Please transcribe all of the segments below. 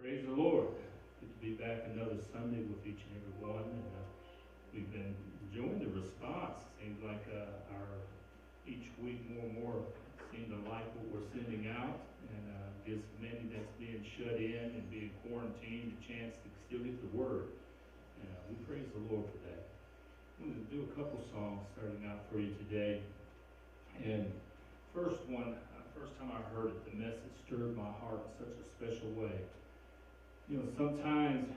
Praise the Lord. Good to be back another Sunday with each and every one. And we've been enjoying the response. Seems like each week more and more seem to like what we're sending out, and gives many that's being shut in and being quarantined a chance to still get the word. And we praise the Lord for that. I'm going to do a couple songs starting out for you today. And first time I heard it, the message stirred my heart in such a special way. You know, sometimes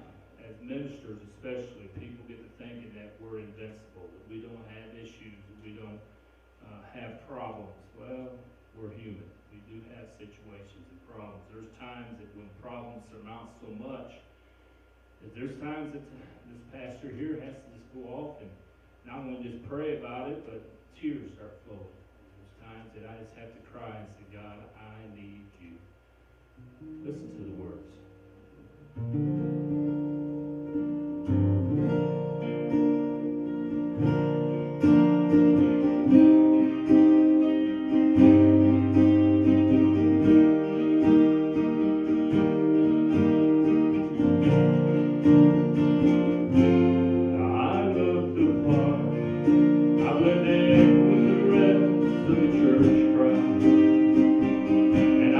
as ministers especially, people get to thinking that we're invincible, that we don't have issues, that we don't have problems. Well, we're human. We do have situations and problems. There's times that when problems surmount so much, that there's times that this pastor here has to just go off and not only just pray about it, but tears start flowing. There's times that I just have to cry and say, God, I need you. Listen to the words. And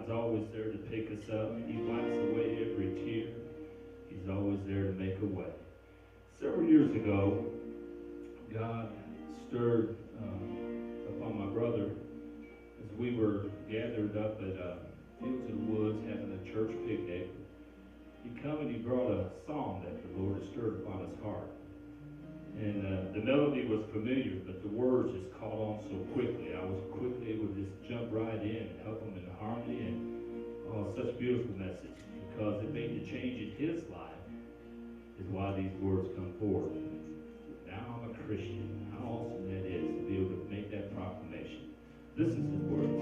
God's always there to pick us up. He wipes away every tear. He's always there to make a way. Several years ago, God stirred upon my brother as we were gathered up at Fields of the Woods having a church picnic. He come and he brought a song that the Lord had stirred upon his heart. And the melody was familiar, but the words just caught on so quickly. I was quickly able to just jump right in and help him in harmony. And such a beautiful message, because it made the change in his life is why these words come forward. Now I'm a Christian. How awesome that is to be able to make that proclamation. Listen to the words.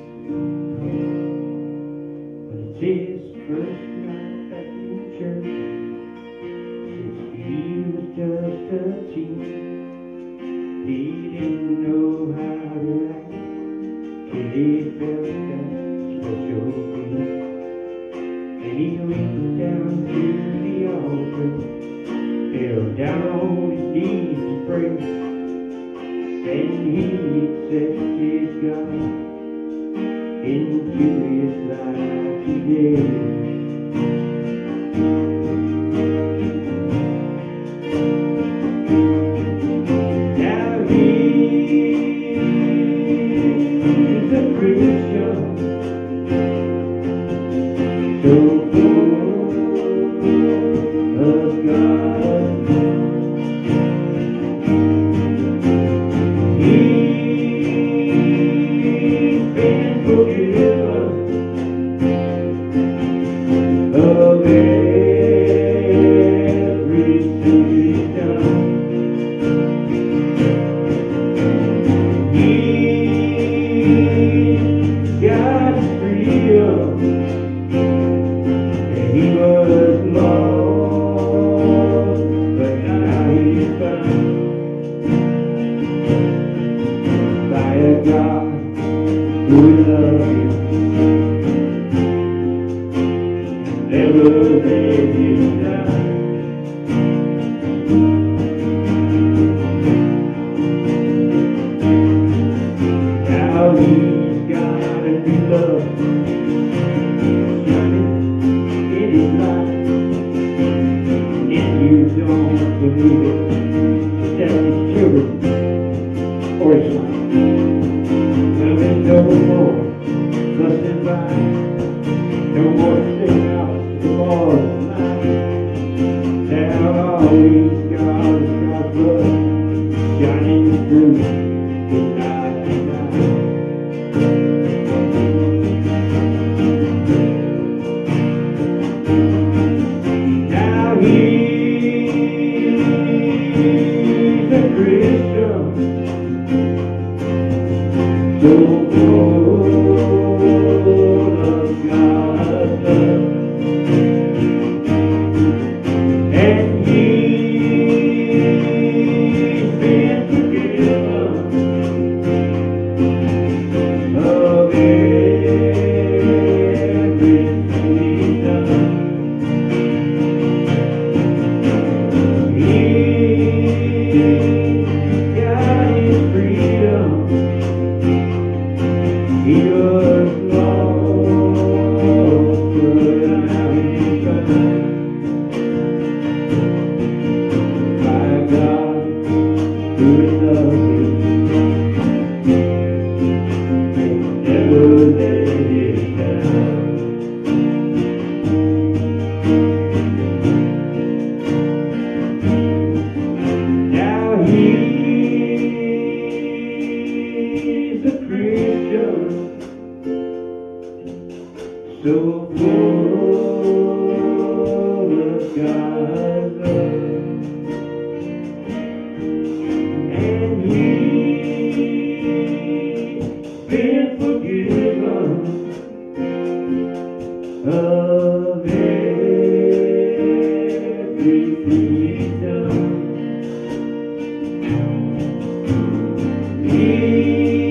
But it's his first night back in church since he was just a teen. He didn't know how to act till he felt that special beat. And he went down to the altar, fell down on his knees to pray, and he accepted God into his life today. Now he's a Christian, so full of God's love. He's been forgiven of every sin he's done. He's got freedom, and he was lost, but now he's found by a God who loves him, never let him down. Now he's got a new love shining in his life. If you don't believe it, tell his children or his life. There's no more fussing by, no more staying out to the bars tonight. Now all he's got is God's blood shining through his life tonight. Now he's a Christian, so full of God's love, and he's been forgiven of everything he's done. He's got his freedom. He was lost, but now he's found by God who loves him, and never let him down. Now he's a Christian, so full of God's love, and he's been forgiven of everything he's done. He's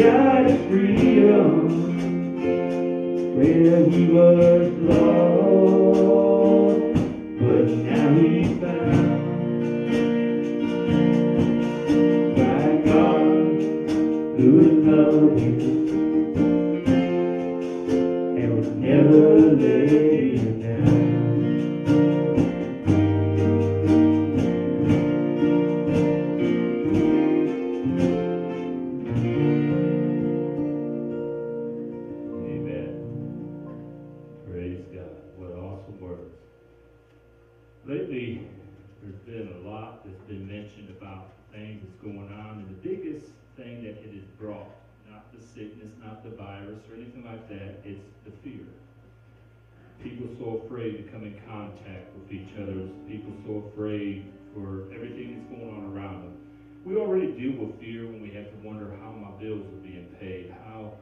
got his freedom, where he was lost, but now he's found by God who loves him, that's going on, and the biggest thing that it has brought, not the sickness, not the virus or anything like that, it's the fear. People so afraid to come in contact with each other. People so afraid for everything that's going on around them. We already deal with fear when we have to wonder how my bills are being paid, how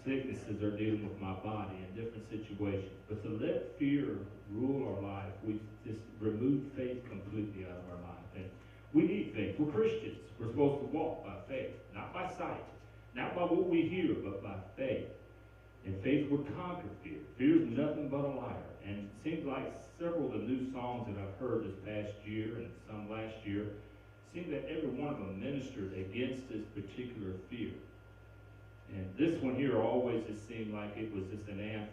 sicknesses are dealing with my body in different situations. But to let fear rule our life, we just remove faith completely out of our life. And we need faith. We're Christians. We're supposed to walk by faith, not by sight, not by what we hear, but by faith. And faith will conquer fear. Fear is nothing but a liar. And it seems like several of the new songs that I've heard this past year and some last year, seems that every one of them ministered against this particular fear. And this one here always just seemed like it was just an anthem.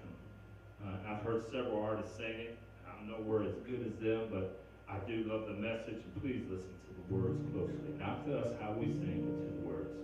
I've heard several artists sing it. I'm nowhere as good as them, but I do love the message. And please listen to the words closely. Not to us how we sing, but to the words.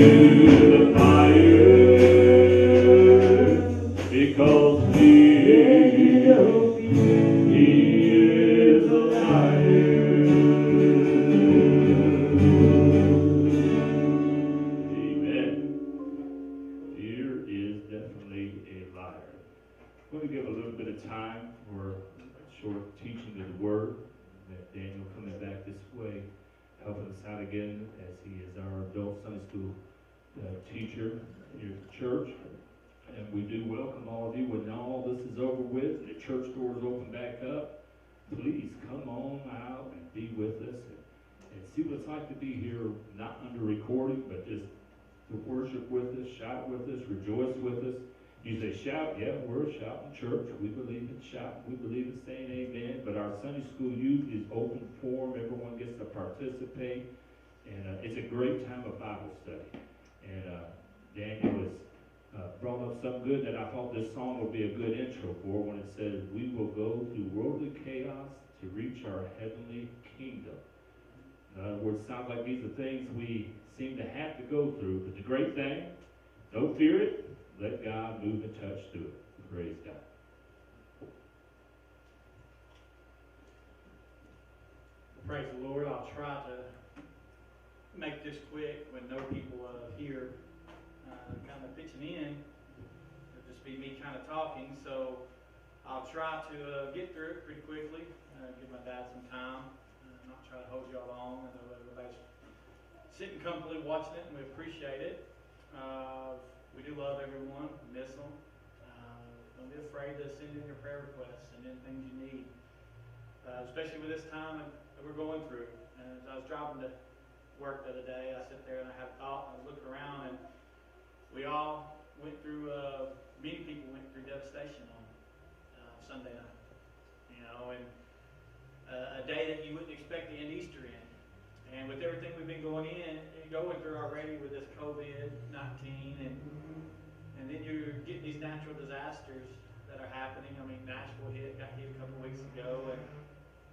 the fire, because He is a liar. Amen. Fear is definitely a liar. I'm going to give a little bit of time for a short teaching of the Word. That Daniel coming back this way, helping us out again as he is our adult Sunday school teacher here at the church. And we do welcome all of you. When all this is over with and the church doors open back up, please come on out and be with us and see what it's like to be here, not under recording, but just to worship with us, shout with us, rejoice with us. You say shout, yeah, we're shouting church. We believe in shouting. We believe in saying amen. But our Sunday school youth is open forum. Everyone gets to participate. And it's a great time of Bible study. And Daniel has brought up something good that I thought this song would be a good intro for when it says, we will go through worldly chaos to reach our heavenly kingdom. In other words, it sounds like these are things we seem to have to go through. But the great thing, don't fear it. Let God move and touch through it. Praise God. Praise the Lord. I'll try to make this quick when no people here kind of pitching in. It'll just be me kind of talking. So I'll try to get through it pretty quickly, give my dad some time, not try to hold y'all long. I know everybody's sitting comfortably watching it, and we appreciate it. We do love everyone, miss them. Don't be afraid to send in your prayer requests, send in things you need, especially with this time that we're going through. And as I was driving to work the other day, I sit there and I had a thought, and I was looking around, and we all went through, many people went through devastation on Sunday night. You know, and a day that you wouldn't expect to end Easter in. And with everything we've been going through already with this COVID-19, and then you're getting these natural disasters that are happening. I mean, Nashville got hit a couple of weeks ago, and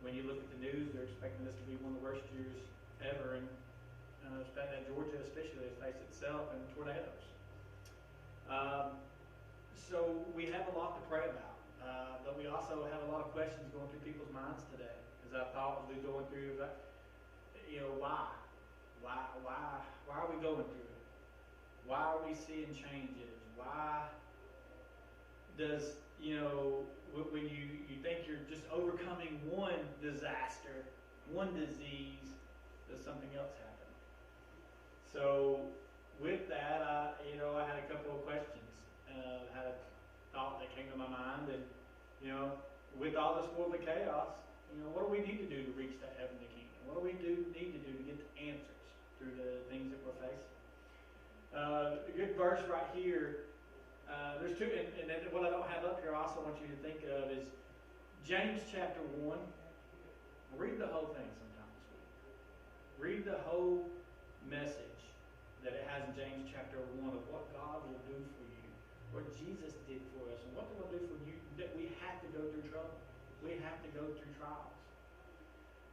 when you look at the news, they're expecting this to be one of the worst years ever, and Georgia especially has faced itself in tornadoes. So we have a lot to pray about, but we also have a lot of questions going through people's minds today. As I thought as we going through, why? Why are we going through it? Why are we seeing changes? Why does, when you think you're just overcoming one disaster, one disease, does something else happen? So with that, I had a couple of questions. Had a thought that came to my mind, and, with all this worldly chaos, what do we need to do to reach that heavenly kingdom? What do we need to do to get the answers through the things that we're facing? A good verse right here. There's two, and what I don't have up here, I also want you to think of is James chapter 1. Read the whole thing sometime this week. Read the whole message that it has in James chapter 1 of what God will do for you, what Jesus did for us, and what will do for you, that we have to go through trouble. We have to go through trials.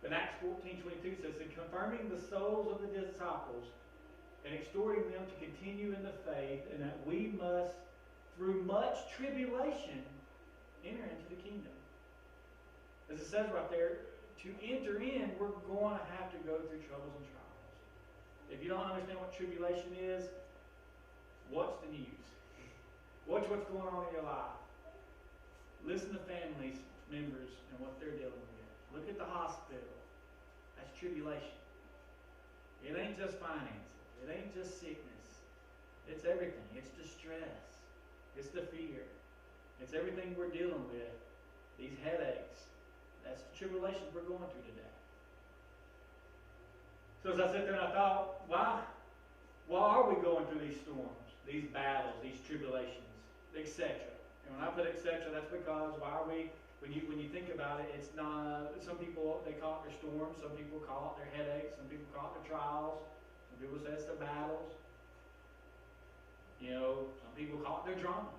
But Acts 14:22 says, "And confirming the souls of the disciples and exhorting them to continue in the faith, and that we must, through much tribulation, enter into the kingdom." As it says right there, to enter in, we're going to have to go through troubles and trials. If you don't understand what tribulation is, watch the news. Watch what's going on in your life. Listen to families, members, and what they're dealing with. Look at the hospital. That's tribulation. It ain't just finances. It ain't just sickness. It's everything. It's the stress. It's the fear. It's everything we're dealing with. These headaches. That's the tribulations we're going through today. So as I sat there and I thought, why are we going through these storms, these battles, these tribulations, etc.? And when I put etc., that's because why are we? When you think about it, it's not. Some people, they call it their storms. Some people call it their headaches. Some people call it their trials. Some people say it's their battles. Some people call it their drama.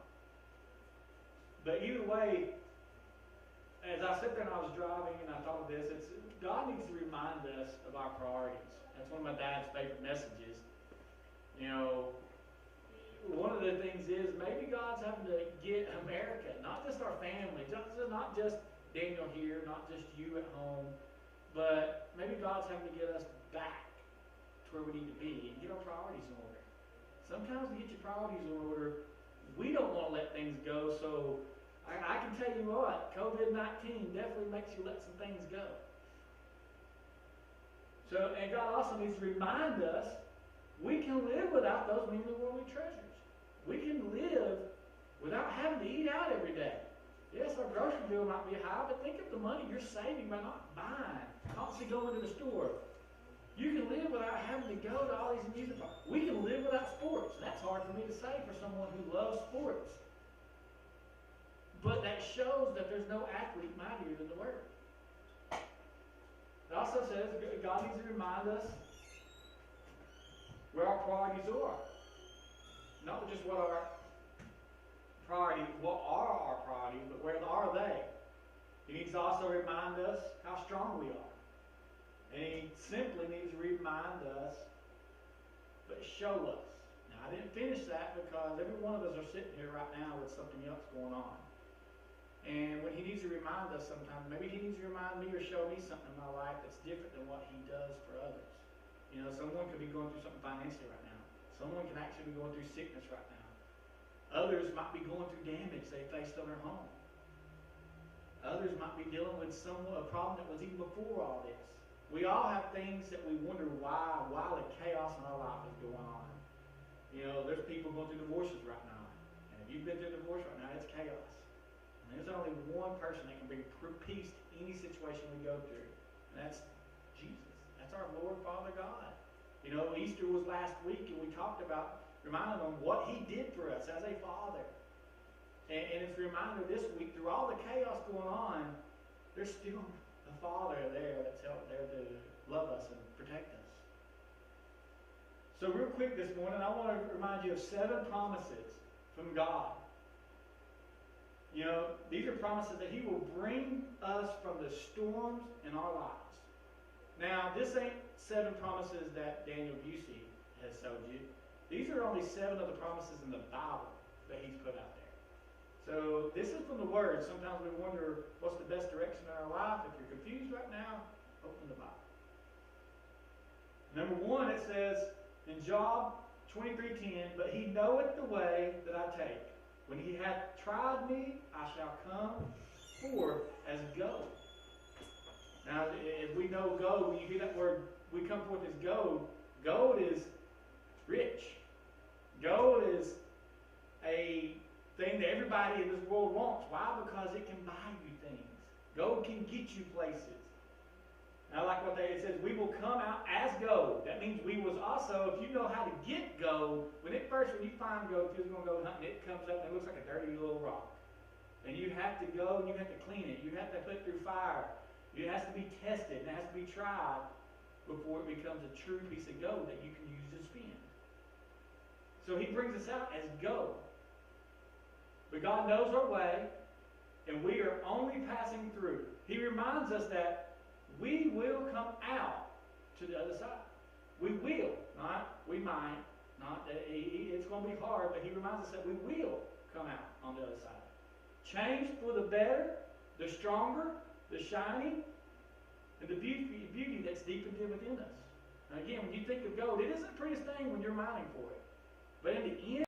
But either way, as I sat there and I was driving and I thought of this, God needs to remind us of our priorities. That's one of my dad's favorite messages. Daniel here, not just you at home, but maybe God's having to get us back to where we need to be and get our priorities in order. Sometimes to get your priorities in order, we don't want to let things go, so I can tell you what, COVID-19 definitely makes you let some things go. So, and God also needs to remind us, we can live without those meanly worldly treasures. We can live without having to eat out every day. Yes, our grocery bill might be high, but think of the money you're saving by not buying, constantly going to the store. You can live without having to go to all these amusement parks. We can live without sports. That's hard for me to say for someone who loves sports. But that shows that there's no athlete mightier than the Word. It also says God needs to remind us where our priorities are. Not just what are our priorities, but where are they? He needs to also remind us how strong we are. And he simply needs to remind us, but show us. Now, I didn't finish that because every one of us are sitting here right now with something else going on. And when he needs to remind us sometimes, maybe he needs to remind me or show me something in my life that's different than what he does for others. You know, someone could be going through something financially right now. Someone can actually be going through sickness right now. Others might be going through damage they faced on their home. Others might be dealing with a problem that was even before all this. We all have things that we wonder why the chaos in our life is going on. You know, there's people going through divorces right now. And if you've been through a divorce right now, it's chaos. And there's only one person that can bring peace to any situation we go through. And that's Jesus. That's our Lord, Father God. You know, Easter was last week, and we talked about reminding them what he did for us as a father. And it's a reminder this week, through all the chaos going on, there's still a Father there that's there to love us and protect us. So real quick this morning, I want to remind you of 7 promises from God. You know, these are promises that he will bring us from the storms in our lives. Now, this ain't 7 promises that Daniel Busie has told you. These are only 7 of the promises in the Bible that he's put out there. So this is from the Word. Sometimes we wonder what's the best direction in our life. If you're confused right now, open the Bible. Number 1, it says in Job 23:10, but he knoweth the way that I take. When he hath tried me, I shall come forth as gold. Now, if we know gold, when you hear that word, we come forth as gold. Gold is rich. Gold is a thing that everybody in this world wants. Why? Because it can buy you things. Gold can get you places. Now, like what it says, we will come out as gold. That means we was also, if you know how to get gold, when you find gold, if you're going to go hunting, it comes up and it looks like a dirty little rock. And you have to go and you have to clean it. You have to put it through fire. It has to be tested. It has to be tried before it becomes a true piece of gold that you can use to spend. So he brings us out as gold. But God knows our way, and we are only passing through. He reminds us that we will come out to the other side. We will, not we might, not that it's going to be hard, but he reminds us that we will come out on the other side. Change for the better, the stronger, the shining, and the beauty that's deep within us. Now again, when you think of gold, it isn't the prettiest thing when you're mining for it. But in the end,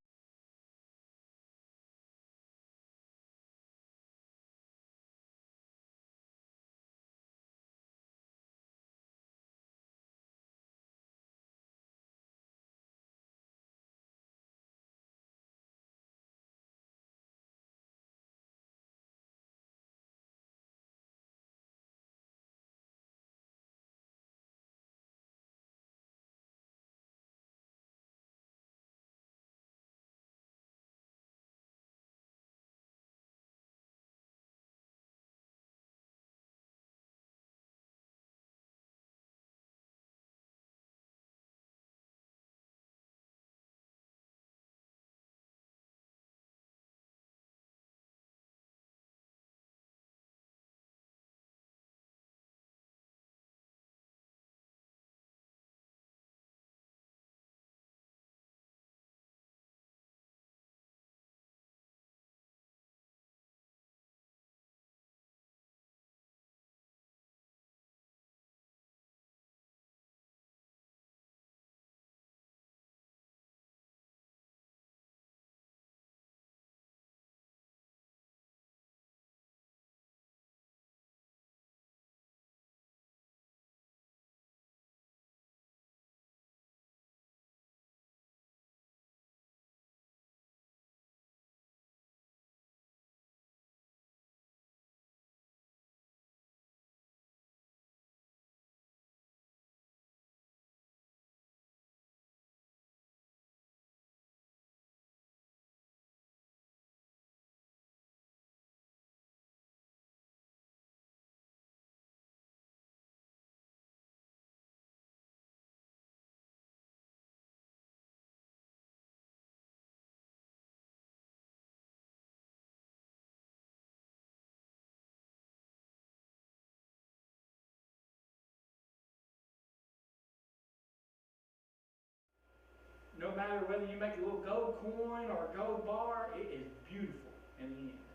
matter whether you make a little gold coin or a gold bar, it is beautiful in the end.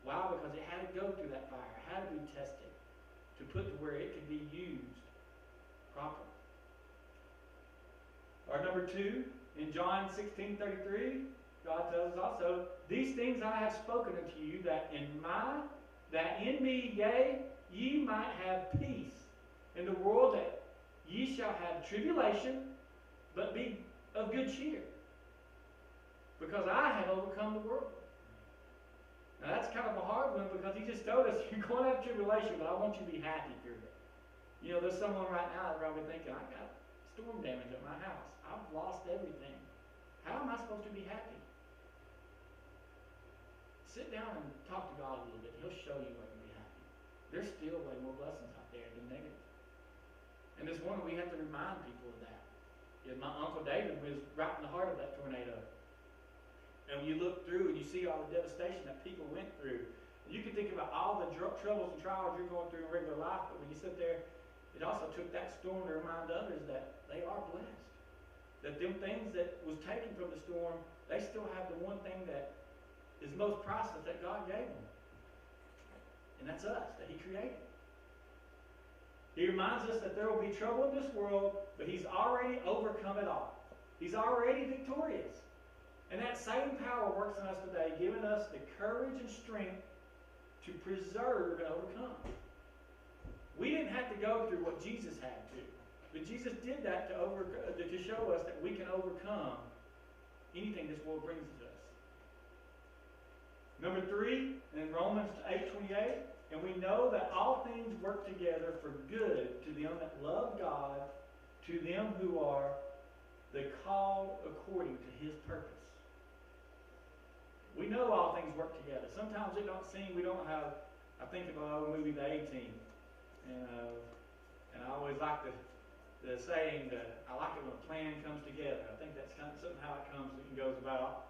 Why? Because it had to go through that fire, it had to be tested to put to where it could be used properly. Or number 2, in John 16:33, God tells us also, "These things I have spoken unto you, that in me, yea, ye might have peace. In the world that ye shall have tribulation, but be of good cheer, because I have overcome the world." Now that's kind of a hard one, because he just told us you're going to have tribulation, but I want you to be happy through it. You know, there's someone right now that's probably thinking, I got storm damage at my house. I've lost everything. How am I supposed to be happy? Sit down and talk to God a little bit. He'll show you where you can be happy. There's still way more blessings out there than negative. And this morning we have to remind people of that. Yeah, my Uncle David was right in the heart of that tornado. And when you look through and you see all the devastation that people went through, you can think about all the troubles and trials you're going through in regular life, but when you sit there, it also took that storm to remind others that they are blessed. That them things that was taken from the storm, they still have the one thing that is most priceless that God gave them. And that's us, that He created. He reminds us that there will be trouble in this world, but He's already overcome it all. He's already victorious. And that same power works in us today, giving us the courage and strength to preserve and overcome. We didn't have to go through what Jesus had to. But Jesus did that to show us that we can overcome anything this world brings to us. Number 3, in Romans 8:28, "And we know that all things work together for good to them that love God, to them who are the called according to His purpose." We know all things work together. Sometimes it don't seem, we don't have, I think of our old movie, The A-Team. And I always like the saying that I like it when a plan comes together. I think that's kind of something how it comes and goes about.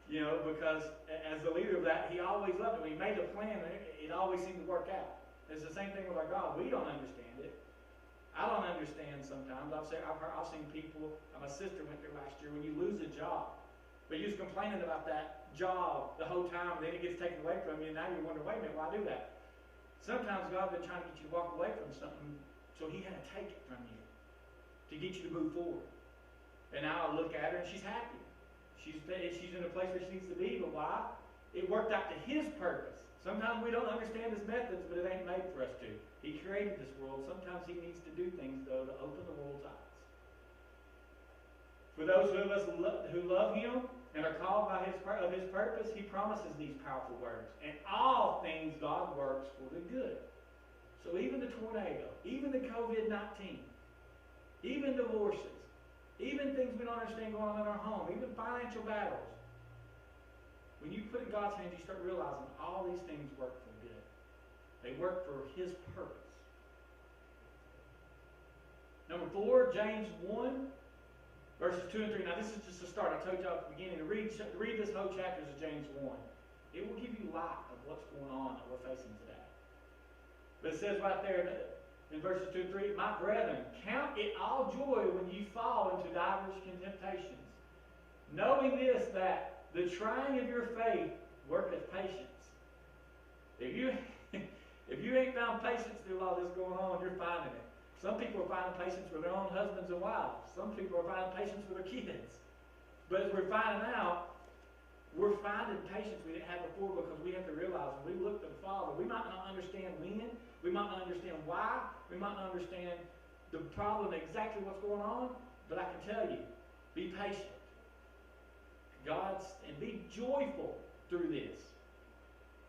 You know, because as the leader of that, he always loved it. When he made a plan, it always seemed to work out. It's the same thing with our God. We don't understand it. I don't understand sometimes. I've seen people, my sister went through last year, when you lose a job, but you was complaining about that job the whole time, and then it gets taken away from you, and now you wonder, wait a minute, why do that? Sometimes God's been trying to get you to walk away from something, so He had to take it from you to get you to move forward. And now I look at her, and she's happy. She's in a place where she needs to be, but why? It worked out to His purpose. Sometimes we don't understand His methods, but it ain't made for us to. He created this world. Sometimes He needs to do things, though, to open the world's eyes. For those of us who love Him and are called by His purpose, He promises these powerful words. And all things God works for the good. So even the tornado, even the COVID-19, even divorces, even things we don't understand going on in our home, even financial battles, when you put in God's hands, you start realizing all these things work for good. They work for His purpose. Number 4, James 1, verses 2 and 3. Now this is just a start. I told you at the beginning to read this whole chapter of James 1. It will give you light of what's going on that we're facing today. But it says right there in verses 2 and 3, "My brethren, count it all joy when you fall into divers temptations, knowing this, that the trying of your faith worketh patience." If you ain't found patience through all this going on, you're finding it. Some people are finding patience with their own husbands and wives. Some people are finding patience with their kids. But as we're finding out, we're finding patience we didn't have before, because we have to realize when we look to the Father, we might not understand when, we might not understand why, we might not understand the problem, exactly what's going on, but I can tell you, be patient. And be joyful through this.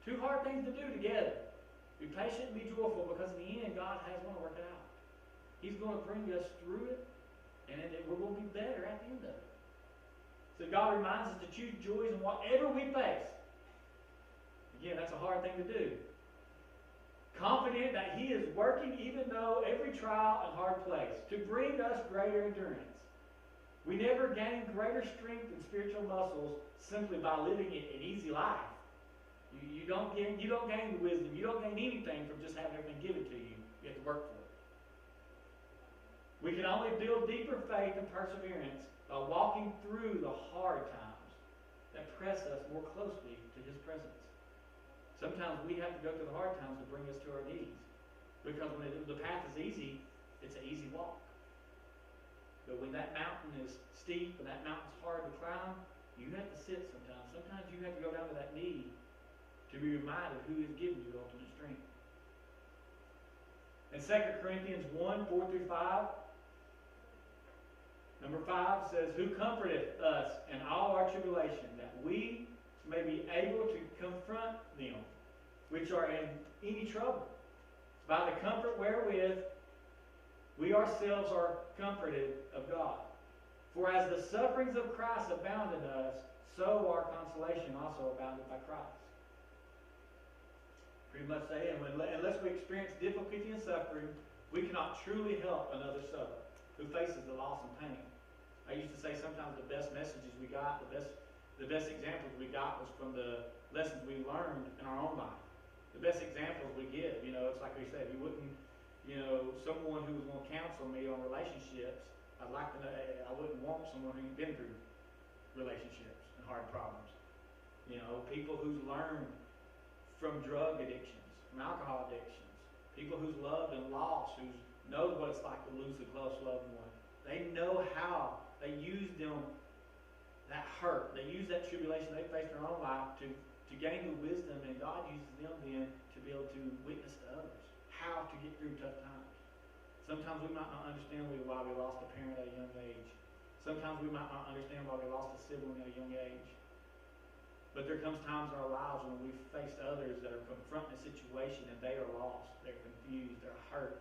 2 hard things to do together. Be patient and be joyful, because in the end, God has going to work it out. He's going to bring us through it, and we're going to be better at the end of it. So God reminds us to choose joys in whatever we face. Again, that's a hard thing to do. Confident that He is working, even though every trial and hard place, to bring us greater endurance. We never gain greater strength and spiritual muscles simply by living an easy life. You don't gain the wisdom. You don't gain anything from just having everything given to you. You have to work for it. We can only build deeper faith and perseverance by walking walking through the hard times that press us more closely to His presence. Sometimes we have to go through the hard times to bring us to our knees. Because when the path is easy, it's an easy walk. But when that mountain is steep and that mountain's hard to climb, you have to sit sometimes. Sometimes you have to go down to that knee to be reminded who has given you the ultimate strength. In 2 Corinthians 1, 4 through 5, number 5 says, "Who comforteth us in all our tribulation, that we may be able to confront them which are in any trouble, by the comfort wherewith we ourselves are comforted of God. For as the sufferings of Christ abound in us, so our consolation also abounded by Christ." Pretty much saying, unless we experience difficulty and suffering, we cannot truly help another sufferer who faces the loss and pain. I used to say sometimes the best messages we got, the best examples we got was from the lessons we learned in our own life. The best examples we give, it's like we said, you wouldn't, someone who was going to counsel me on relationships, I'd like to know, I wouldn't want someone who's been through relationships and hard problems. People who's learned from drug addictions, from alcohol addictions, people who's loved and lost, who knows what it's like to lose a close loved one. They know how they use that hurt, they use that tribulation they faced in their own life to gain the wisdom, and God uses them then to be able to witness to others how to get through tough times. Sometimes we might not understand why we lost a parent at a young age. Sometimes we might not understand why we lost a sibling at a young age. But there comes times in our lives when we face others that are confronting a situation and they are lost, they're confused, they're hurt.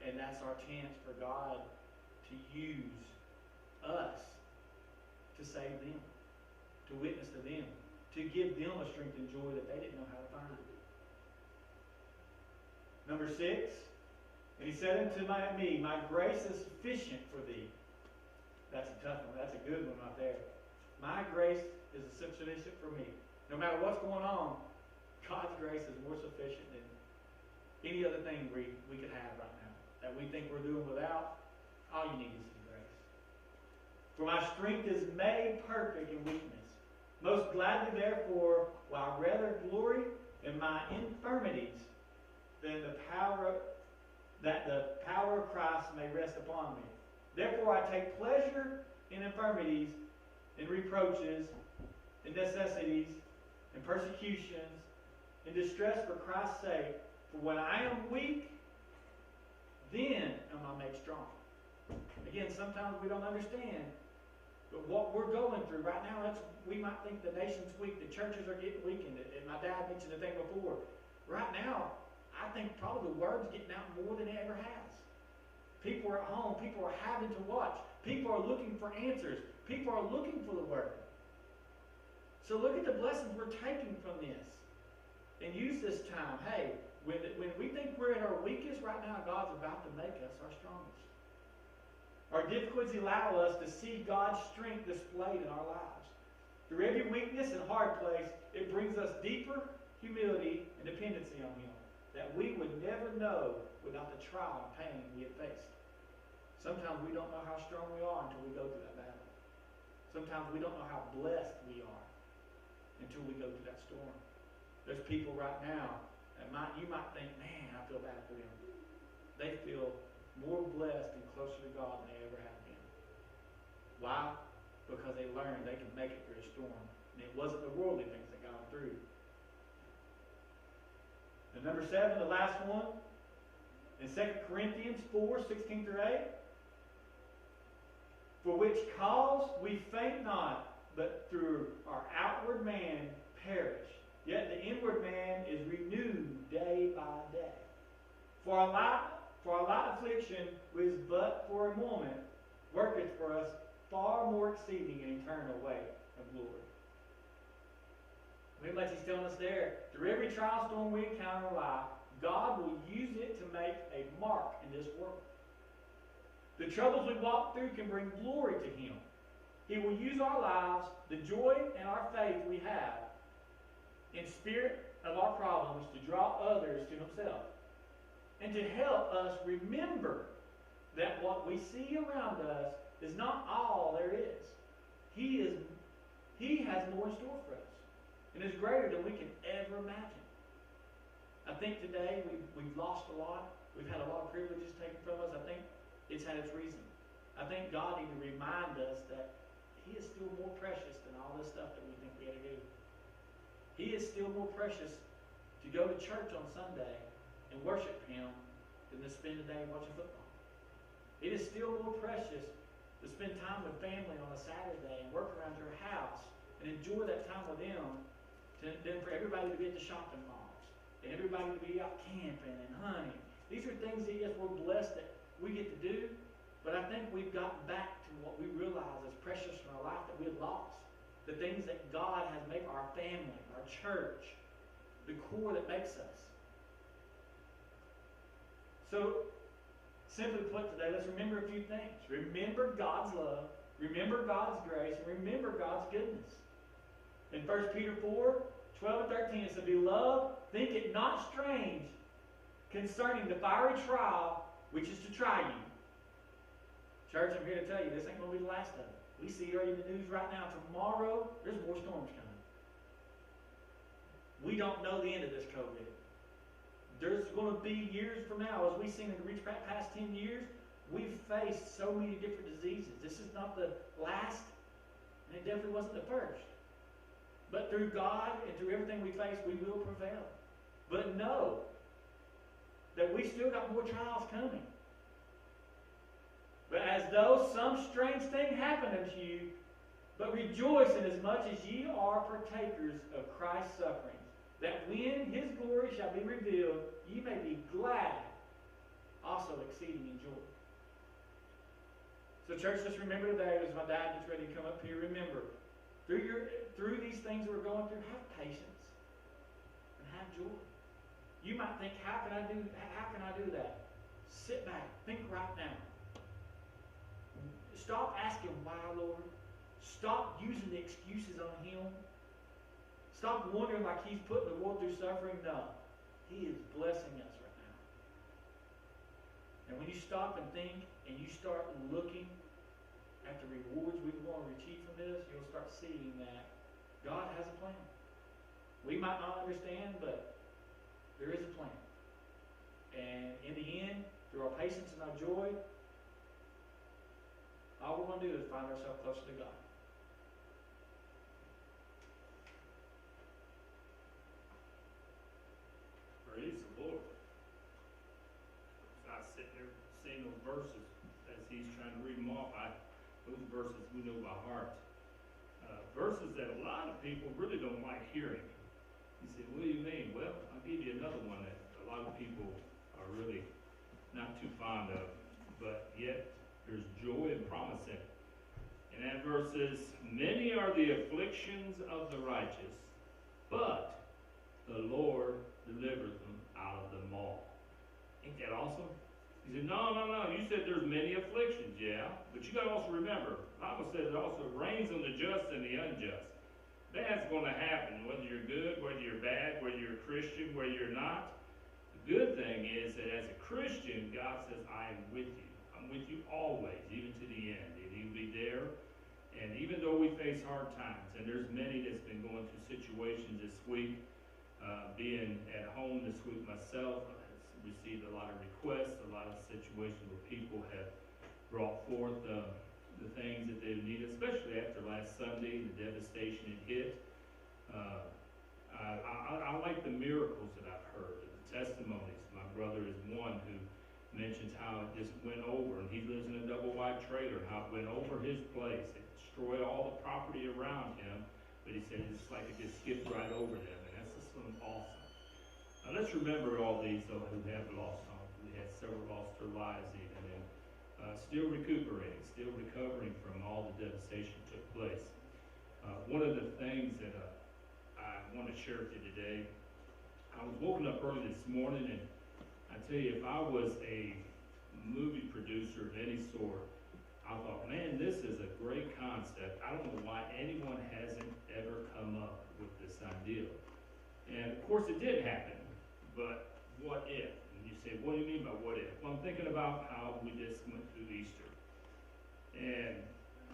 And that's our chance for God to use us to save them, to witness to them, to give them a strength and joy that they didn't know how to find. Number 6, "And he said unto me, My grace is sufficient for thee." That's a tough one. That's a good one right there. My grace is sufficient for me. No matter what's going on, God's grace is more sufficient than any other thing we could have right now that we think we're doing without. All you need is His grace. "For my strength is made perfect in weakness. Most gladly, therefore, will I rather glory in my infirmities than that the power of Christ may rest upon me. Therefore I take pleasure in infirmities, in reproaches, in necessities, in persecutions, in distress for Christ's sake. For when I am weak, then am I made strong." Again, sometimes we don't understand, but what we're going through right now, we might think the nation's weak, the churches are getting weakened, and my dad mentioned the thing before. Right now, I think probably the word's getting out more than it ever has. People are at home, people are having to watch, people are looking for answers, people are looking for the word. So look at the blessings we're taking from this, and use this time. Hey, when we think we're at our weakest right now, God's about to make us our strongest. Our difficulties allow us to see God's strength displayed in our lives. Through every weakness and hard place, it brings us deeper humility and dependency on Him that we would never know without the trial and pain we have faced. Sometimes we don't know how strong we are until we go through that battle. Sometimes we don't know how blessed we are until we go through that storm. There's people right now that you might think, man, I feel bad for them. They feel more blessed and closer to God than they ever have been. Why? Because they learned they can make it through a storm. And it wasn't the worldly things that got them through. And number 7, the last one, in 2 Corinthians 4, 16 through 8. "For which cause we faint not, but through our outward man perish. Yet the inward man is renewed day by day. For our light affliction, which is but for a moment, worketh for us far more exceeding and eternal weight of glory." Pretty much he's telling us there, through every trial storm we encounter in life, God will use it to make a mark in this world. The troubles we walk through can bring glory to Him. He will use our lives, the joy and our faith we have, in spirit of our problems to draw others to Himself. And to help us remember that what we see around us is not all there is. more in store for us. And it's greater than we can ever imagine. I think today we've lost a lot. We've had a lot of privileges taken from us. I think it's had its reason. I think God needs to remind us that He is still more precious than all this stuff that we think we got to do. He is still more precious to go to church on Sunday and worship Him than to spend a day watching football. It is still more precious to spend time with family on a Saturday and work around your house and enjoy that time with them than for everybody to be at the shopping malls and everybody to be out camping and hunting. These are things that, yes, we're blessed that we get to do, but I think we've gotten back to what we realize is precious in our life that we had lost. The things that God has made our family, our church, the core that makes us. So, simply put today, let's remember a few things. Remember God's love, remember God's grace, and remember God's goodness. In 1 Peter 4, 12 and 13, it says, Beloved, think it not strange concerning the fiery trial which is to try you. Church, I'm here to tell you, this ain't going to be the last of it. We see already in the news right now, tomorrow, there's more storms coming. We don't know the end of this COVID. There's going to be years from now, as we've seen in the reach back past 10 years, we've faced so many different diseases. This is not the last, and it definitely wasn't the first. But through God and through everything we face, we will prevail. But know that we still got more trials coming. But as though some strange thing happened unto you, but rejoice inasmuch as ye are partakers of Christ's sufferings, that when His glory shall be revealed, ye may be glad, also exceeding in joy. So church, just remember today, as my dad gets ready to come up here, remember, through these things that we're going through, have patience and have joy. You might think, how can I do that? Sit back, think right now. Stop asking why, Lord. Stop using the excuses on Him. Stop wondering like He's putting the world through suffering. No. He is blessing us right now. And when you stop and think and you start looking at the rewards we want to achieve from this, you'll start seeing that God has a plan. We might not understand, but there is a plan. And in the end, through our patience and our joy, all we're going to do is find ourselves closer to God. Praise the Lord. I sit there seeing those verses as he's trying to read them off. Those verses we know by heart. Verses that a lot of people really don't like hearing. You say, what do you mean? Well, I'll give you another one that a lot of people are really not too fond of, but yet there's joy and promise in it. And that verse is, many are the afflictions of the righteous, but the Lord delivers them out of them all. Ain't that awesome? He said, no. You said there's many afflictions, yeah. But you got to also remember, the Bible says it also rains on the just and the unjust. That's going to happen, whether you're good, whether you're bad, whether you're a Christian, whether you're not. The good thing is that as a Christian, God says, I am with you. I'm with you always, even to the end. And He'll be there. And even though we face hard times, and there's many that's been going through situations this week, being at home this week myself, I've received a lot of requests, a lot of situations where people have brought forth the things that they need, especially after last Sunday, the devastation it hit. I like the miracles that I've heard, the testimonies. My brother is one who mentions how it just went over, and he lives in a double-wide trailer, how it went over his place. It destroyed all the property around him, but he said it's like it just skipped right over them, and that's just something awesome. Now let's remember all these, though, who have lost homes. We had several lost their lives even, and still recuperating, still recovering from all the devastation that took place. One of the things that I want to share with you today, I was woken up early this morning, and I tell you, if I was a movie producer of any sort, I thought, man, this is a great concept. I don't know why anyone hasn't ever come up with this idea. And of course it did happen, but what if? And you say, what do you mean by what if? Well, I'm thinking about how we just went through Easter and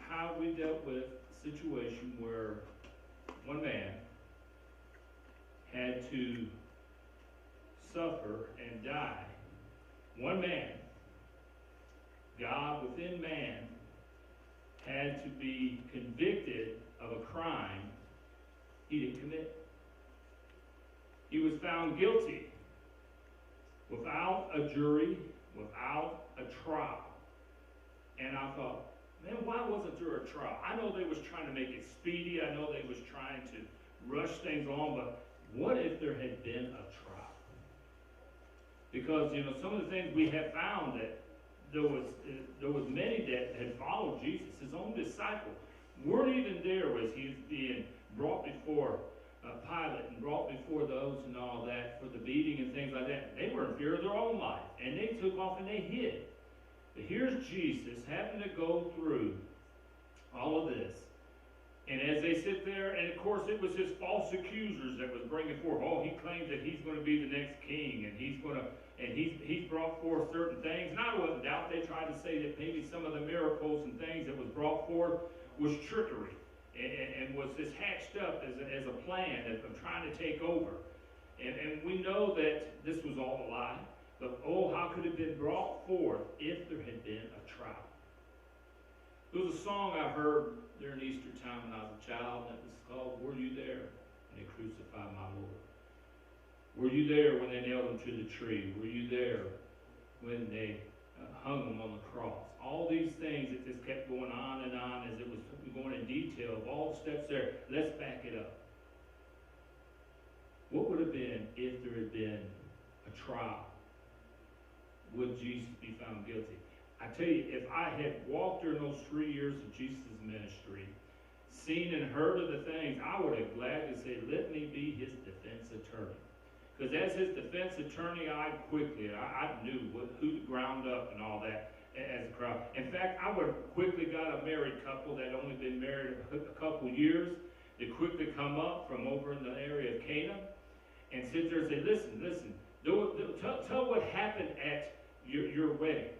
how we dealt with a situation where one man had to suffer and die. One man, God within man, had to be convicted of a crime he didn't commit. He was found guilty without a jury, without a trial. And I thought, man, why wasn't there a trial? I know they was trying to make it speedy. I know they was trying to rush things along, but what if there had been a trial? Because, some of the things we have found that there was many that had followed Jesus, his own disciples, weren't even there as he was being brought before Pilate and brought before those and all that for the beating and things like that. They were in fear of their own life, and they took off and they hid. But here's Jesus having to go through all of this. And as they sit there, and of course it was his false accusers that was bringing forth, he claims that he's going to be the next king, and he's brought forth certain things. And I wouldn't doubt they tried to say that maybe some of the miracles and things that was brought forth was trickery and was just hatched up as a plan of trying to take over. And we know that this was all a lie. But how could it have been brought forth if there had been a trial? There was a song I heard during Easter time when I was a child, and it was called, "Were You There When They Crucified My Lord?" Were you there when they nailed him to the tree? Were you there when they hung him on the cross? All these things that just kept going on and on as it was going in detail of all the steps there. Let's back it up. What would have been if there had been a trial? Would Jesus be found guilty? I tell you, if I had walked during those 3 years of Jesus' ministry, seen and heard of the things, I would have gladly said, let me be his defense attorney. Because as his defense attorney, I knew who to ground up and all that as a crowd. In fact, I would have quickly got a married couple that had only been married a couple years to quickly come up from over in the area of Cana and sit there and say, listen, tell what happened at your wedding.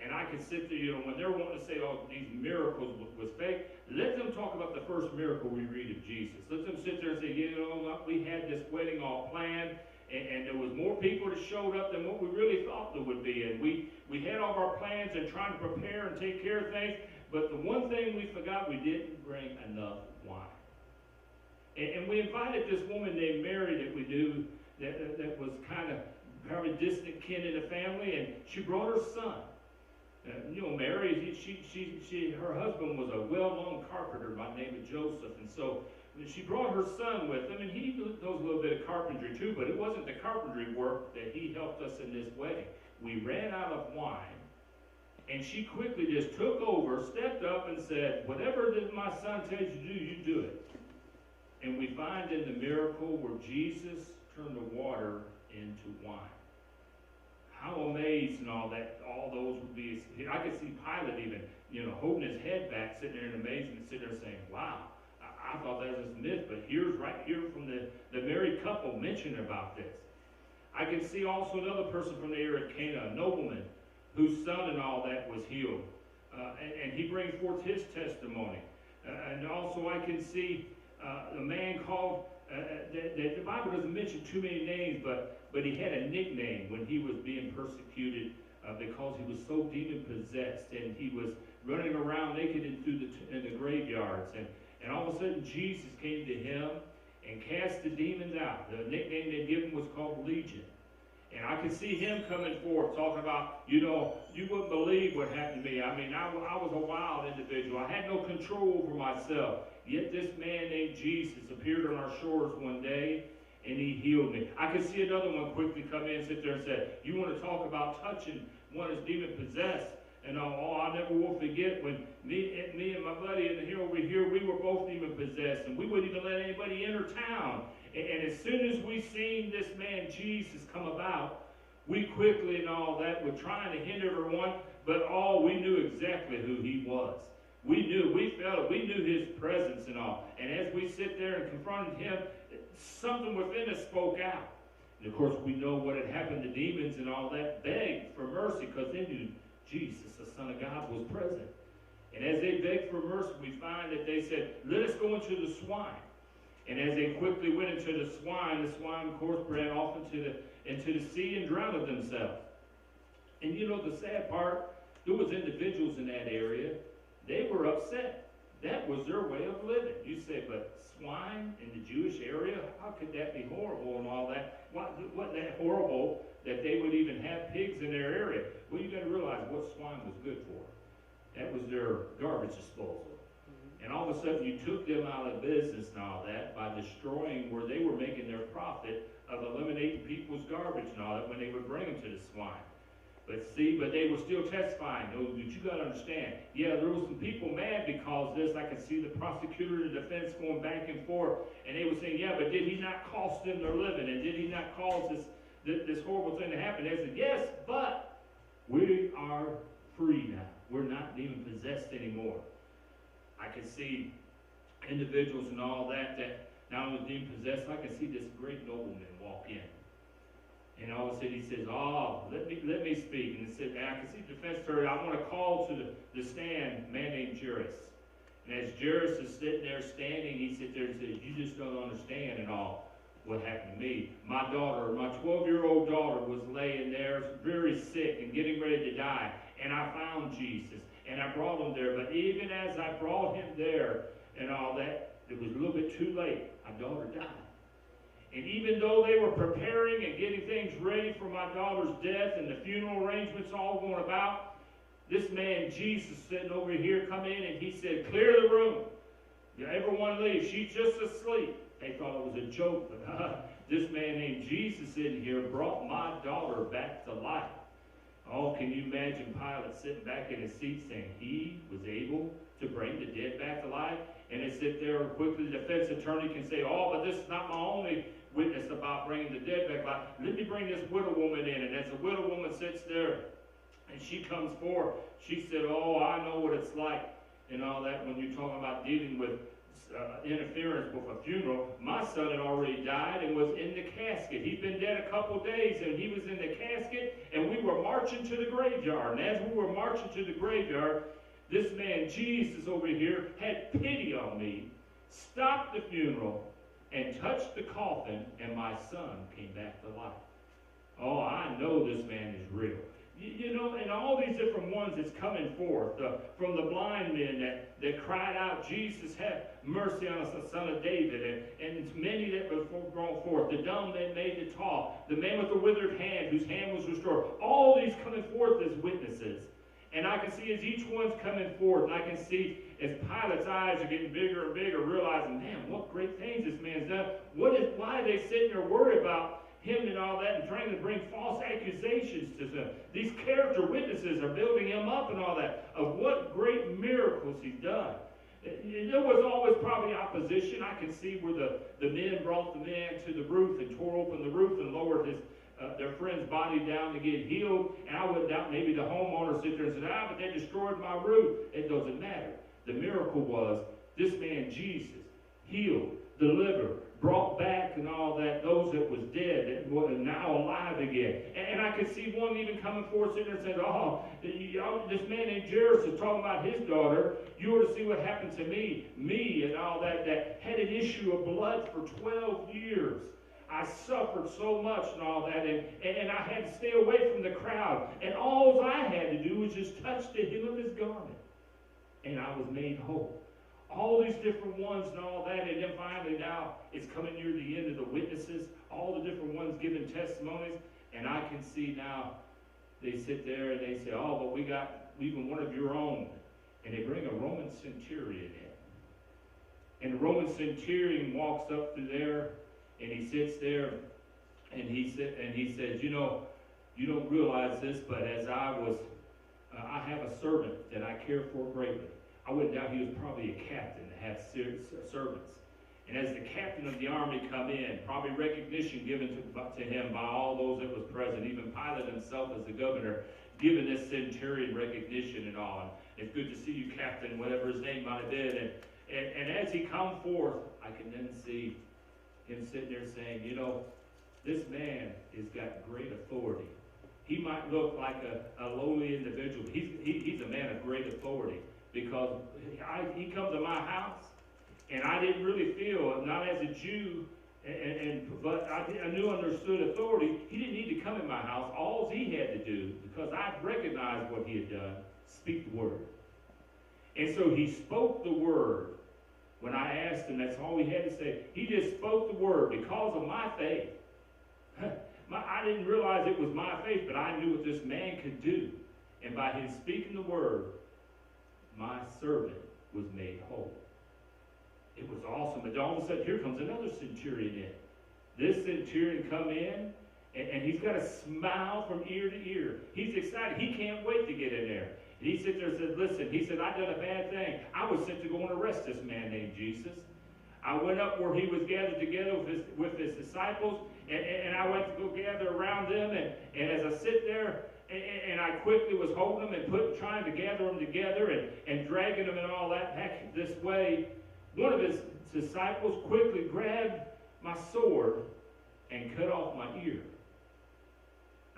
And I could sit there, when they're wanting to say, these miracles was fake, let them talk about the first miracle we read of Jesus. Let them sit there and say, we had this wedding all planned, and there was more people that showed up than what we really thought there would be. And we had all of our plans and trying to prepare and take care of things, but the one thing we forgot, we didn't bring enough wine. And we invited this woman named Mary that we knew that was kind of probably distant kin in the family, and she brought her son. Mary, her husband was a well-known carpenter by the name of Joseph, and so she brought her son with him, and he knows a little bit of carpentry too, but it wasn't the carpentry work that he helped us in this wedding. We ran out of wine, and she quickly just took over, stepped up, and said, whatever my son tells you to do, you do it. And we find in the miracle where Jesus turned the water into wine. How amazed and all those would be. I could see Pilate even, holding his head back, sitting there in amazement, sitting there saying, wow, I thought that was a myth, but here's right here from the married couple mentioning about this. I can see also another person from the area of Cana, a nobleman, whose son and all that was healed. And he brings forth his testimony. And also I can see a man called, the Bible doesn't mention too many names, but he had a nickname when he was being persecuted because he was so demon-possessed, and he was running around naked in the graveyards. And all of a sudden, Jesus came to him and cast the demons out. The nickname they gave him was called Legion. And I could see him coming forth, talking about, you wouldn't believe what happened to me. I mean, I was a wild individual. I had no control over myself. Yet this man named Jesus appeared on our shores one day, and he healed me. I could see another one quickly come in and sit there and say, you want to talk about touching one that's demon-possessed? And I never will forget when me and my buddy over here, we were both demon-possessed, and we wouldn't even let anybody enter town. And as soon as we seen this man Jesus come about, we quickly and all that were trying to hinder everyone, but we knew exactly who he was. We felt it, we knew his presence and all. And as we sit there and confronted him, something within us spoke out. And of course, we know what had happened. The demons and all that begged for mercy because they knew Jesus, the Son of God, was present. And as they begged for mercy, we find that they said, let us go into the swine. And as they quickly went into the swine, of course, ran off into the sea and drowned themselves. And you know the sad part, there was individuals in that area, they were upset. That was their way of living. You say, but swine in the Jewish area, how could that be horrible and all that? Wasn't that horrible that they would even have pigs in their area? Well, you got to realize what swine was good for. That was their garbage disposal. And all of a sudden you took them out of business and all that by destroying where they were making their profit of eliminating people's garbage and all that when they would bring them to the swine. But they were still testifying. No, but you got to understand. Yeah, there were some people mad because of this. I could see the prosecutor and the defense going back and forth. And they were saying, yeah, but did he not cost them their living? And did he not cause this horrible thing to happen? They said, yes, but we are free now. We're not even possessed anymore. I can see individuals and all that not only being possessed, I can see this great nobleman walk in. And all of a sudden he says, oh, let me speak. And he said, I can see the defense attorney, I want to call to the stand a man named Jairus. And as Jairus is sitting there standing, he sits there and says, you just don't understand and all what happened to me. My daughter, my 12-year-old daughter was laying there very sick and getting ready to die. And I found Jesus. And I brought him there. But even as I brought him there and all that, it was a little bit too late. My daughter died. And even though they were preparing and getting things ready for my daughter's death and the funeral arrangements all going about, this man, Jesus, sitting over here, come in and he said, clear the room. Everyone leave. She's just asleep. They thought it was a joke, but this man named Jesus in here brought my daughter back to life. Oh, can you imagine Pilate sitting back in his seat saying he was able to bring the dead back to life? And they sit there quickly, the defense attorney can say, oh, but this is not my only witness about bringing the dead back to life. Let me bring this widow woman in. And as the widow woman sits there and she comes forward, she said, oh, I know what it's like and all that when you're talking about dealing with interference with a funeral. My son had already died and was in the casket. He'd been dead a couple days and he was in the casket and we were marching to the graveyard. And as we were marching to the graveyard, this man Jesus over here had pity on me, stopped the funeral, and touched the coffin, and my son came back to life. Oh, I know this man is real. You know, and all these different ones that's coming forth, from the blind men that cried out, Jesus, have mercy on us, the son of David, and it's many that were brought forth, the dumb that made to talk, the man with the withered hand, whose hand was restored, all these coming forth as witnesses. And I can see as each one's coming forth, and I can see as Pilate's eyes are getting bigger and bigger, realizing, man, what great things this man's done. Why are they sitting there worried about him and all that and trying to bring false accusations to them? These character witnesses are building him up and all that of what great miracles he's done. There was always probably opposition. I can see where the men brought the man to the roof and tore open the roof and lowered their friend's body down to get healed. And I wouldn't doubt maybe the homeowner sit there and said, but they destroyed my roof. It doesn't matter. The miracle was this man Jesus healed, delivered, brought back and all that, those that was dead that were now alive again. And I could see one even coming forward sitting there and saying, oh, this man named Jairus is talking about his daughter. You ought to see what happened to me and all that had an issue of blood for 12 years. I suffered so much and all that, and I had to stay away from the crowd. And all I had to do was just touch the hem of his garment. And I was made whole. All these different ones and all that, and then finally now it's coming near the end of the witnesses, all the different ones giving testimonies, and I can see now they sit there and they say, oh, but we got even one of your own. And they bring a Roman centurion in. And the Roman centurion walks up to there, and he sits there, and he says, you know, you don't realize this, but as I have a servant that I care for greatly. I wouldn't doubt he was probably a captain that had servants. And as the captain of the army come in, probably recognition given to him by all those that was present, even Pilate himself as the governor, giving this centurion recognition and all. And it's good to see you, captain, whatever his name might have been. And as he come forth, I can then see him sitting there saying, you know, this man has got great authority. He might look like a lowly individual. He's a man of great authority because he comes to my house And I didn't really feel, not as a Jew, but I knew, understood authority. He didn't need to come in my house. All he had to do, because I recognized what he had done, speak the word. And so he spoke the word. When I asked him, that's all he had to say. He just spoke the word because of my faith. I didn't realize it was my faith, but I knew what this man could do. And by him speaking the word, my servant was made whole. It was awesome. And all of a sudden, here comes another centurion in. This centurion come in, and he's got a smile from ear to ear. He's excited. He can't wait to get in there. And he sits there and said, listen, he said, I done a bad thing. I was sent to go and arrest this man named Jesus. I went up where he was gathered together with his disciples, and I went to go gather around them. And as I sit there, and I quickly was holding them and trying to gather them together and dragging them and all that back this way, one of his disciples quickly grabbed my sword and cut off my ear.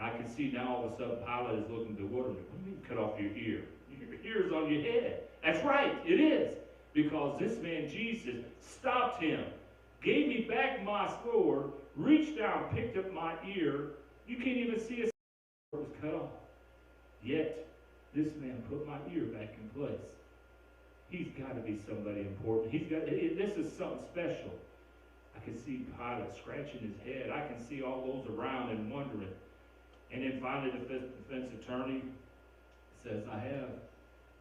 I can see now all of a sudden Pilate is looking bewildered. What do you mean cut off your ear? Your ear's on your head. That's right, it is. Because this man Jesus stopped him, gave me back my sword, reached down, picked up my ear. You can't even see a sword was cut off. Yet, this man put my ear back in place. He's got to be somebody important. This is something special. I can see Pilate scratching his head. I can see all those around and wondering. And then finally the defense attorney says, I have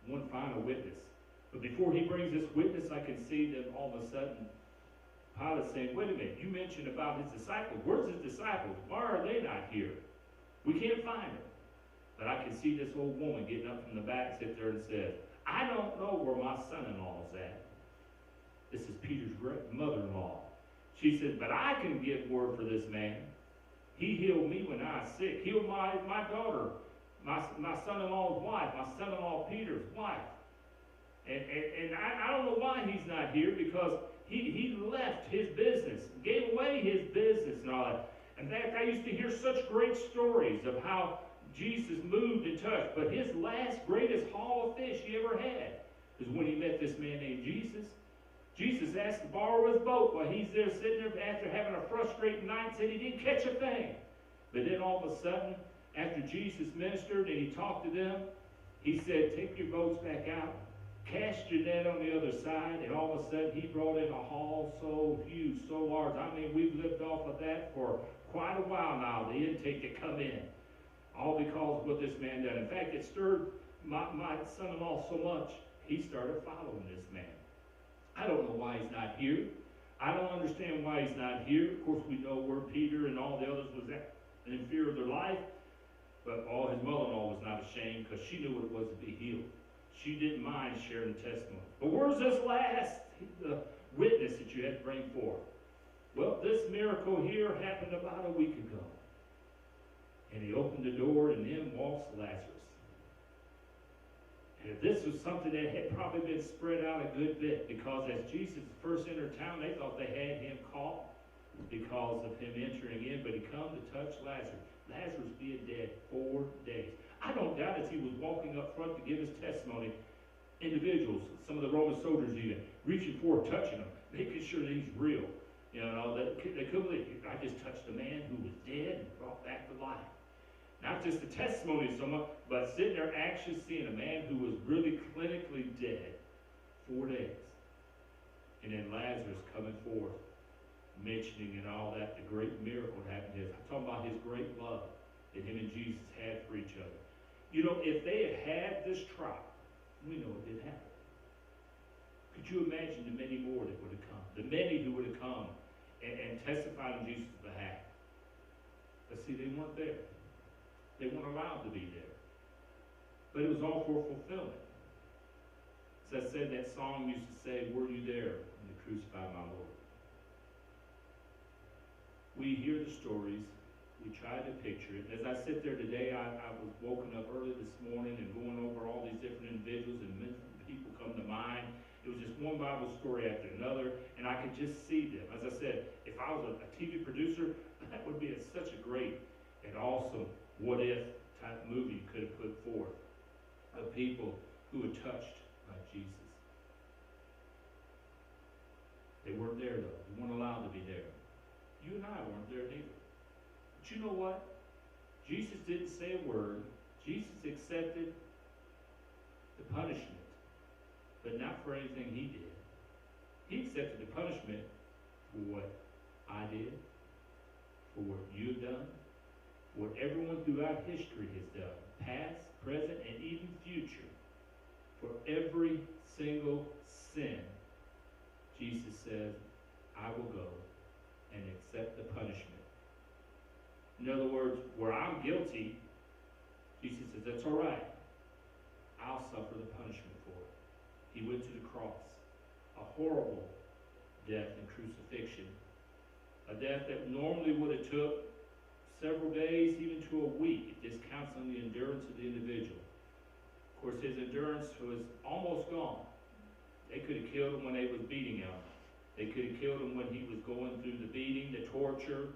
one final witness. But before he brings this witness, I can see them all of a sudden, Pilate saying, wait a minute, you mentioned about his disciples. Where's his disciples? Why are they not here? We can't find them. But I can see this old woman getting up from the back, sit there and says, I don't know where my son-in-law is at. This is Peter's mother-in-law. She said, but I can give word for this man. He healed me when I was sick. Healed my daughter, my son-in-law's wife, my son-in-law Peter's wife. And I don't know why he's not here, because he left his business, gave away his business and all that. In fact, I used to hear such great stories of how Jesus moved and touched, but his last greatest haul of fish he ever had is when he met this man named Jesus. Jesus asked to borrow his boat while he's there sitting there after having a frustrating night, said he didn't catch a thing. But then all of a sudden, after Jesus ministered and he talked to them, he said, take your boats back out, cast your net on the other side, and all of a sudden he brought in a haul so huge, so large. I mean, we've lived off of that for quite a while now, the intake that come in. All because of what this man done. In fact, it stirred my son-in-law so much, he started following this man. I don't know why he's not here. I don't understand why he's not here. Of course, we know where Peter and all the others was at, in fear of their life. But his mother-in-law was not ashamed, because she knew what it was to be healed. She didn't mind sharing the testimony. But where's this last witness that you had to bring forth? Well, this miracle here happened about a week ago. And he opened the door, and in walks Lazarus. And if this was something that had probably been spread out a good bit, because as Jesus first entered town, they thought they had him caught because of him entering in, but he come to touch Lazarus. Lazarus being dead 4 days. I don't doubt as he was walking up front to give his testimony, individuals, some of the Roman soldiers even, reaching forward, touching him, making sure that he's real. You know, they couldn't believe it. I just touched a man who was dead and brought back to life. Not just the testimony of someone, but sitting there actually seeing a man who was really clinically dead 4 days. And then Lazarus coming forth, mentioning and all that, the great miracle that happened to him. I'm talking about his great love that him and Jesus had for each other. You know, if they had this trial, we know it did happen. Could you imagine the many more that would have come? The many who would have come and testified on Jesus' behalf. But see, they weren't there. They weren't allowed to be there. But it was all for fulfillment. As I said, that song used to say, were you there when they crucified my Lord? We hear the stories. We try to picture it. As I sit there today, I was woken up early this morning and going over all these different individuals, and people come to mind. It was just one Bible story after another, and I could just see them. As I said, if I was a TV producer, that would be such a great and awesome what-if type movie you could have put forth of people who were touched by Jesus. weren't there though. You weren't allowed to be there. You and I weren't there neither. But you know what? Jesus didn't say a word. Jesus accepted the punishment, but not for anything he did. He accepted the punishment for what I did, for what you've done, what everyone throughout history has done, past, present, and even future. For every single sin, Jesus says, I will go and accept the punishment. In other words, where I'm guilty, Jesus says, that's all right. I'll suffer the punishment for it. He went to the cross, a horrible death and crucifixion, a death that normally would have took several days, even to a week. It just counts on the endurance of the individual. Of course, his endurance was almost gone. They could have killed him when they was beating him. They could have killed him when he was going through the beating, the torture.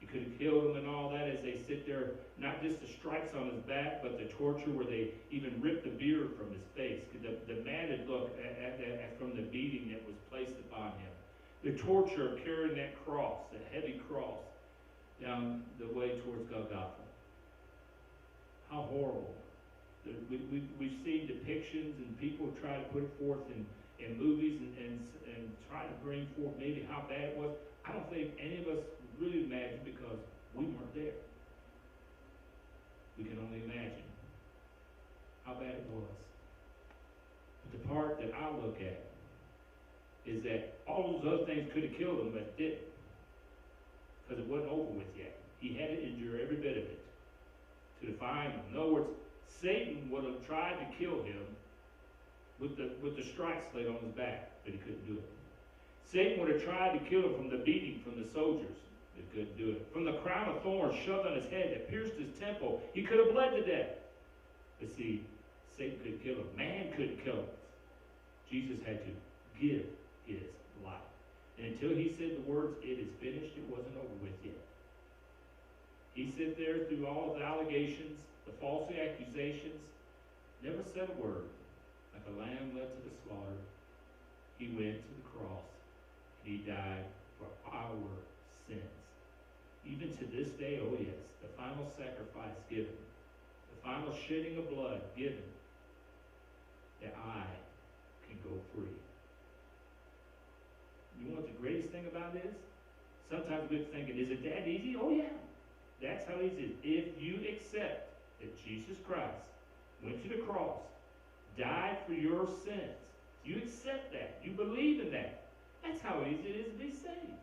You could have killed him and all that as they sit there, not just the stripes on his back, but the torture where they even ripped the beard from his face. The matted look from the beating that was placed upon him. The torture of carrying that cross, the heavy cross, down the way towards Golgotha. How horrible. We've seen depictions and people try to put it forth in movies and try to bring forth maybe how bad it was. I don't think any of us really imagine because we weren't there. We can only imagine how bad it was. But the part that I look at is that all those other things could have killed him, but it didn't. Because it wasn't over with yet. He had to endure every bit of it to define him. In other words, Satan would have tried to kill him with the stripes laid on his back, but he couldn't do it. Satan would have tried to kill him from the beating from the soldiers, but he couldn't do it. From the crown of thorns shoved on his head that pierced his temple, he could have bled to death. But see, Satan could kill him. Man couldn't kill him. Jesus had to give his life. And until he said the words, it is finished, it wasn't over with yet. He sat there through all of the allegations, the false accusations, never said a word. Like a lamb led to the slaughter, he went to the cross, and he died for our sins. Even to this day, oh yes, the final sacrifice given, the final shedding of blood given, that I can go free. You know what the greatest thing about this? Sometimes we're thinking, is it that easy? Oh yeah. That's how easy it is. If you accept that Jesus Christ went to the cross, died for your sins, you accept that, you believe in that, that's how easy it is to be saved.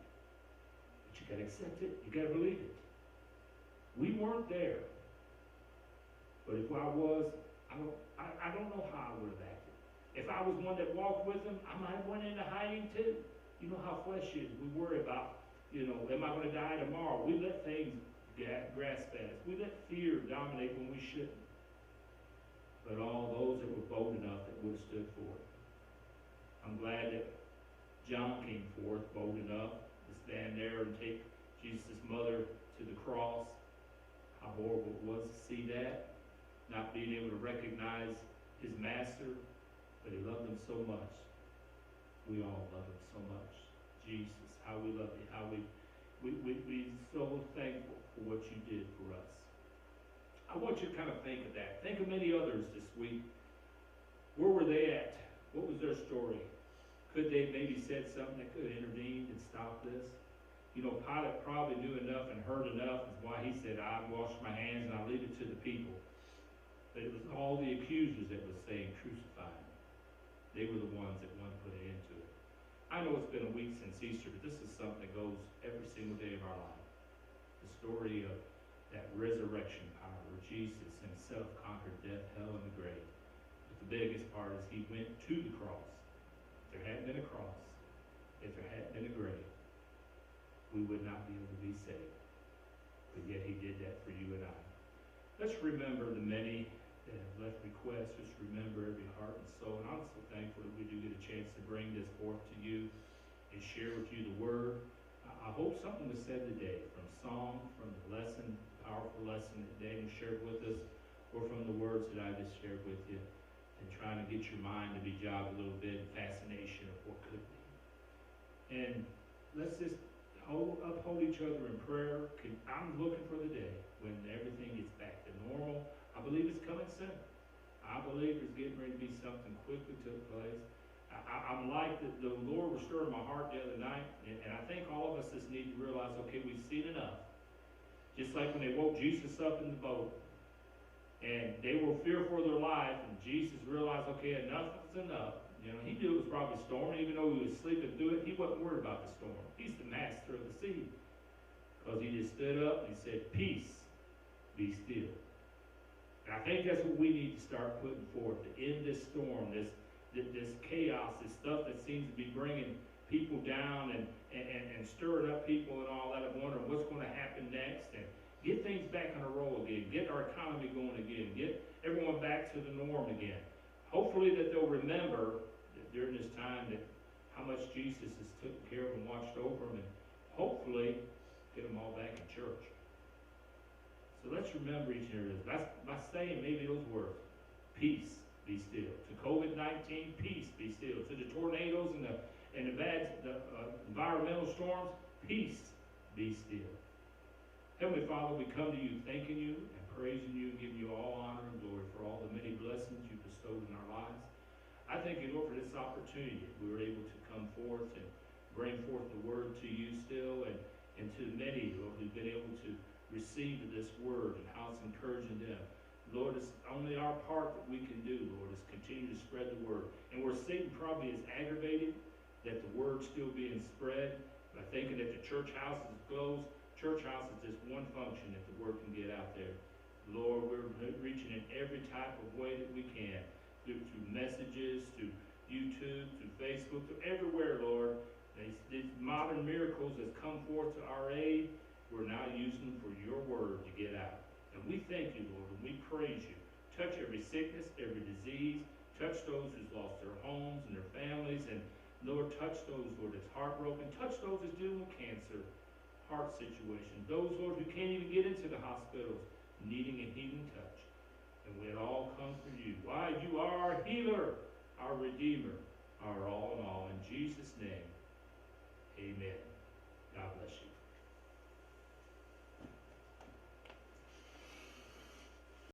But you gotta accept it, you gotta believe it. We weren't there. But if I was, I don't know how I would have acted. If I was one that walked with him, I might have went into hiding too. You know how flesh is. We worry about, am I going to die tomorrow? We let things grasp at us. We let fear dominate when we shouldn't. But all those that were bold enough that would have stood for it. I'm glad that John came forth bold enough to stand there and take Jesus' mother to the cross. How horrible it was to see that. Not being able to recognize his master, but he loved him so much. We all love him so much. Jesus, how we love you, how we're so thankful for what you did for us. I want you to kind of think of that. Think of many others this week. Where were they at? What was their story? Could they maybe said something that could have intervened and stopped this? Pilate probably knew enough and heard enough. That's why he said, I wash my hands and I leave it to the people. But it was all the accusers that was saying, crucify him. They were the ones that wanted to put an end to it. I know it's been a week since Easter, but this is something that goes every single day of our life. The story of that resurrection power where Jesus himself conquered death, hell, and the grave. But the biggest part is he went to the cross. If there hadn't been a cross, if there hadn't been a grave, we would not be able to be saved. But yet he did that for you and I. Let's remember the many that have left requests. Just remember every heart and soul. And I'm so thankful that we do get a chance to bring this forth to you and share with you the word. I hope something was said today from song, from the lesson, powerful lesson that Daniel shared with us, or from the words that I just shared with you, and trying to get your mind to be jogged a little bit in fascination of what could be. And let's just uphold each other in prayer. I'm looking for the day when everything gets back to normal. I believe it's coming soon. I believe there's getting ready to be something quickly took place. I'm like the Lord was stirring my heart the other night, and I think all of us just need to realize, okay, we've seen enough. Just like when they woke Jesus up in the boat, and they were fearful for their life, and Jesus realized, okay, enough is enough. You know, he knew it was probably storming, even though he was sleeping through it. He wasn't worried about the storm. He's the master of the sea. Because he just stood up and he said, peace, be still. And I think that's what we need to start putting forth to end this storm, this chaos, this stuff that seems to be bringing people down and stirring up people and all that. I'm wondering what's going to happen next, and get things back on a roll again, get our economy going again, get everyone back to the norm again. Hopefully that they'll remember that during this time that how much Jesus has taken care of and watched over them, and hopefully get them all back in church. So let's remember each and every day by saying maybe those words: peace, be still. To COVID-19, peace, be still. To the tornadoes and the bad environmental storms, peace, be still. Heavenly Father, we come to you thanking you and praising you and giving you all honor and glory for all the many blessings you bestowed in our lives. I thank you, Lord, for this opportunity. We were able to come forth and bring forth the word to you still, and to many, Lord, who've been able to receive this word and how it's encouraging them. Lord, it's only our part that we can do, Lord, is continue to spread the word. And where Satan probably is aggravated that the word's still being spread by thinking that the church house is closed, church house is just one function that the word can get out there. Lord, we're reaching in every type of way that we can, through messages, through YouTube, through Facebook, through everywhere, Lord. These modern miracles that come forth to our aid, we're now using them for your word to get out. And we thank you, Lord, and we praise you. Touch every sickness, every disease. Touch those who've lost their homes and their families. And Lord, touch those, Lord, that's heartbroken. Touch those that's dealing with cancer, heart situation. Those, Lord, who can't even get into the hospitals, needing a healing touch. And we all come from you. Why? You are our healer, our redeemer, our all in all. In Jesus' name, amen. God bless you.